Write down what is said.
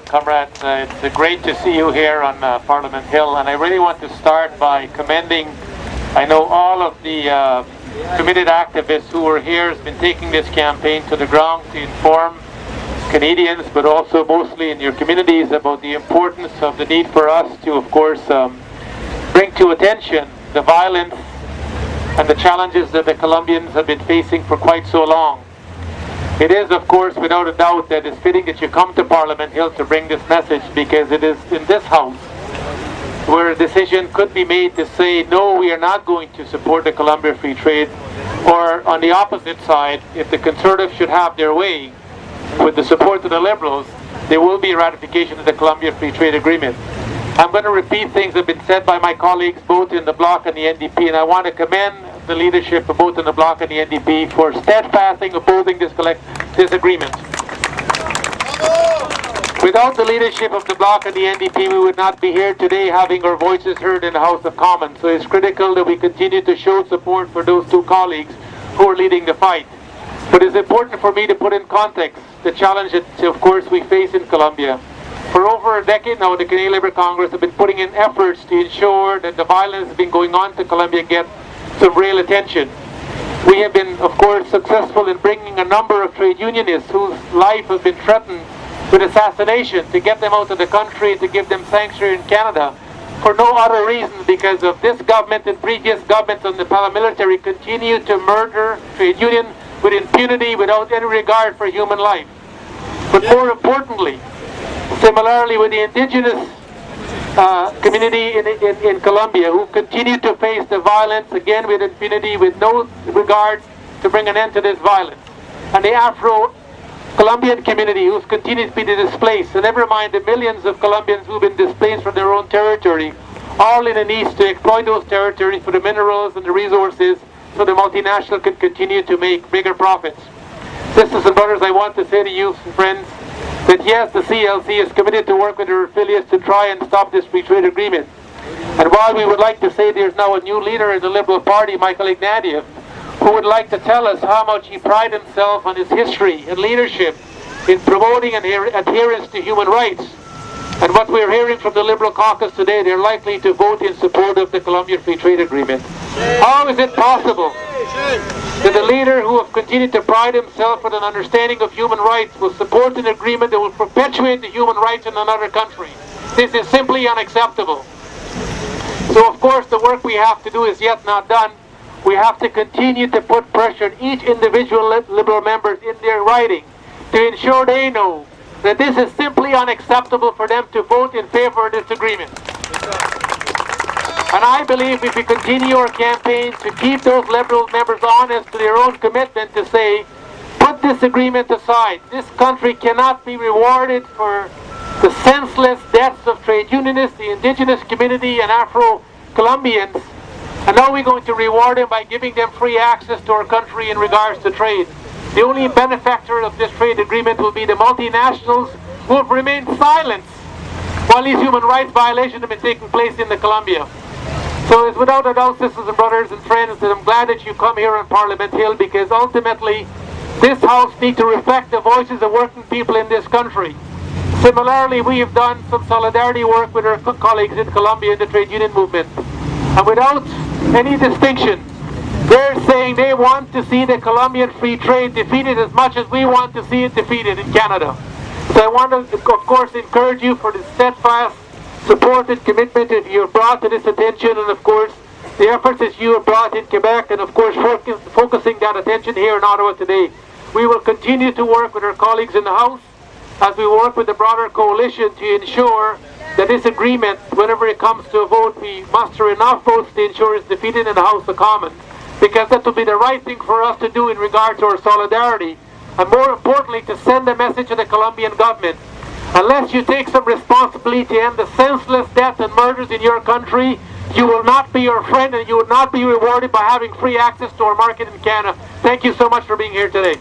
comrades. It's great to see you here on Parliament Hill, and I really want to start by commending, I know all of the committed activists who are here has been taking this campaign to the ground to inform Canadians, but also mostly in your communities, about the importance of the need for us to, of course, bring to attention the violence and the challenges that the Colombians have been facing for quite so long. It is, of course, without a doubt that it's fitting that you come to Parliament Hill to bring this message, because it is in this House where a decision could be made to say, no, we are not going to support the Colombia Free Trade, or on the opposite side, if the Conservatives should have their way, with the support of the Liberals, there will be a ratification of the Colombia Free Trade Agreement. I'm going to repeat things that have been said by my colleagues both in the Bloc and the NDP, and I want to commend the leadership of both in the Bloc and the NDP for steadfastly opposing this agreement. Without the leadership of the Bloc and the NDP, we would not be here today having our voices heard in the House of Commons. So it's critical that we continue to show support for those two colleagues who are leading the fight. But it's important for me to put in context the challenge that, of course, we face in Colombia. For over a decade now, the Canadian Labour Congress have been putting in efforts to ensure that the violence that's been going on to Colombia get some real attention. We have been, of course, successful in bringing a number of trade unionists whose life has been threatened with assassination, to get them out of the country, to give them sanctuary in Canada, for no other reason because of this government and previous governments and the paramilitary continue to murder trade union with impunity, without any regard for human life. But more importantly, similarly with the indigenous community in Colombia, who continue to face the violence, again with impunity, with no regard to bring an end to this violence. And the Afro-Colombian community, who's continued to be displaced, and never mind the millions of Colombians who've been displaced from their own territory, all in an east to exploit those territories for the minerals and the resources, so the multinational can continue to make bigger profits. Sisters and brothers, I want to say to you, friends, that yes, the CLC is committed to work with their affiliates to try and stop this free trade agreement. And while we would like to say there's now a new leader in the Liberal Party, Michael Ignatieff, who would like to tell us how much he prides himself on his history and leadership in promoting adherence to human rights. And what we're hearing from the Liberal caucus today, they're likely to vote in support of the Colombian Free Trade Agreement. How is it possible that the leader who has continued to pride himself with an understanding of human rights will support an agreement that will perpetuate the human rights in another country? This is simply unacceptable. So of course the work we have to do is yet not done. We have to continue to put pressure on each individual Liberal members in their writing to ensure they know that this is simply unacceptable for them to vote in favor of this agreement. And I believe if we continue our campaign to keep those Liberal members honest to their own commitment to say, put this agreement aside. This country cannot be rewarded for the senseless deaths of trade unionists, the indigenous community and Afro-Colombians. And now we're going to reward them by giving them free access to our country in regards to trade. The only benefactor of this trade agreement will be the multinationals who have remained silent while these human rights violations have been taking place in the Colombia. So it's without a doubt, sisters and brothers and friends, that I'm glad that you come here on Parliament Hill, because ultimately this House needs to reflect the voices of working people in this country. Similarly, we have done some solidarity work with our colleagues in Colombia in the trade union movement. And without any distinction, they're saying they want to see the Colombian free trade defeated as much as we want to see it defeated in Canada. So I want to, of course, encourage you for the steadfast support and commitment that you have brought to this attention, and of course the efforts that you have brought in Quebec, and of course focusing that attention here in Ottawa today. We will continue to work with our colleagues in the House as we work with the broader coalition to ensure that this agreement, whenever it comes to a vote, we muster enough votes to ensure it's defeated in the House of Commons, because that will be the right thing for us to do in regard to our solidarity, and more importantly to send a message to the Colombian government. Unless you take some responsibility to end the senseless death and murders in your country, you will not be your friend, and you will not be rewarded by having free access to our market in Canada. Thank you so much for being here today.